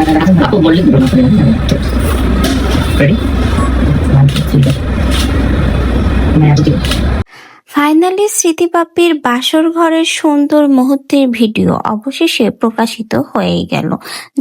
আপু বললি ready finally স্মৃতিপাপ্পির বাসর ঘরের সুন্দর মুহূর্তের ভিডিও অবশেষে প্রকাশিত হয়েই গেল।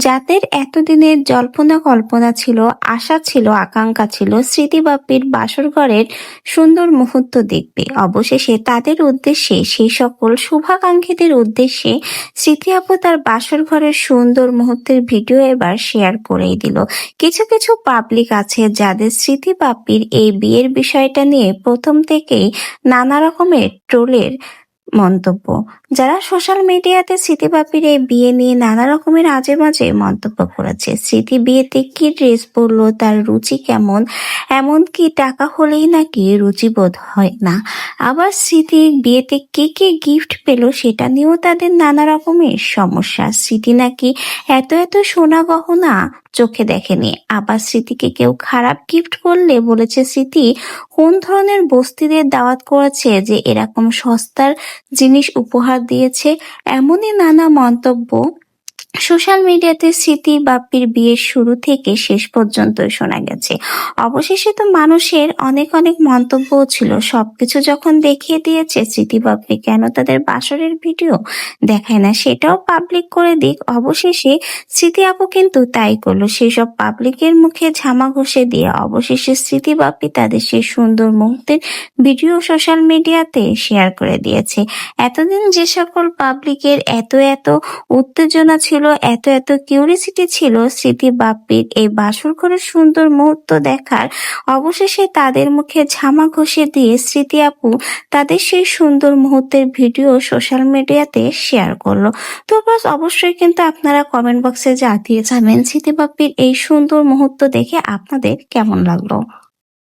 যাদের এতদিনের জল্পনা কল্পনা ছিল, আশা ছিল, আকাঙ্ক্ষা ছিল স্মৃতিপাপ্পির বাসর ঘরের সুন্দর মুহূর্ত দেখবে, অবশেষে তাদের উদ্দেশ্যে, সেই সকল শুভাকাঙ্ক্ষীদের উদ্দেশ্যে স্মৃতি আপু তার বাসর ঘরের সুন্দর মুহূর্তের ভিডিও এবার শেয়ার করেই দিল। কিছু কিছু পাবলিক আছে যাদের স্মৃতিপাপ্পির এই বিয়ের বিষয়টা নিয়ে প্রথম থেকেই নানা রকমের ট্রোলের মন্তব্য, যারা সোশ্যাল মিডিয়াতে স্মৃতিপাপির এই বিয়ে নিয়ে নানা রকমের আজে বাজে মন্তব্য করেছে। স্মৃতি বিয়েতে কি ড্রেস পরলো, তার রুচি কেমন, এমনকি টাকা হলেই নাকি রুচিবোধ হয় না। আবার স্মৃতির বিয়েতে কে কে গিফট পেলো সেটা নিয়েও তাদের নানা রকমের সমস্যা। স্মৃতি নাকি এত এত সোনা গহনা চোখে দেখেনি। আবার স্মৃতিকে কেউ খারাপ গিফট করলে বলেছে স্মৃতি কোন ধরনের বস্তিদের দাওয়াত করেছে যে এরকম সস্তার জিনিস উপহার দিয়েছে। এমনই নানা মন্তব্য সোশ্যাল মিডিয়াতে স্মৃতি বাপ্পির বিয়ের শুরু থেকে শেষ পর্যন্ত শোনা গেছে। অবশেষে তো মানুষের অনেক অনেক মন্তব্য ছিল। সবকিছু যখন দেখিয়ে দিয়েছে স্মৃতি বাপ্পি কেন তাদের বাসরের ভিডিও দেখায় না, সেটাও পাবলিক করে দিক। অবশেষে স্মৃতি আপু কিন্তু তাই করলো, সেসব পাবলিকের মুখে ঝামা ঘষে দিয়ে অবশেষে স্মৃতি বাপ্পি তাদের সেই সুন্দর মুহূর্তের ভিডিও সোশ্যাল মিডিয়াতে শেয়ার করে দিয়েছে। এতদিন যে সকল পাবলিকের এত এত উত্তেজনা ছিল, এত এত কিউরিসিটি ছিল স্মৃতি বাপ্পির এই বাসর ঘরের সুন্দর মুহূর্ত দেখার, অবশেষে তাদের মুখে ঝামা ঘষে দিয়ে স্মৃতি আপু তাদের সেই সুন্দর মুহূর্তের ভিডিও সোশ্যাল মিডিয়াতে শেয়ার করলো। তো বাস অবশ্যই কিন্তু আপনারা কমেন্ট বক্সে জানিয়ে যাবেন স্মৃতি বাপ্পির এই সুন্দর মুহূর্ত দেখে আপনাদের কেমন লাগলো।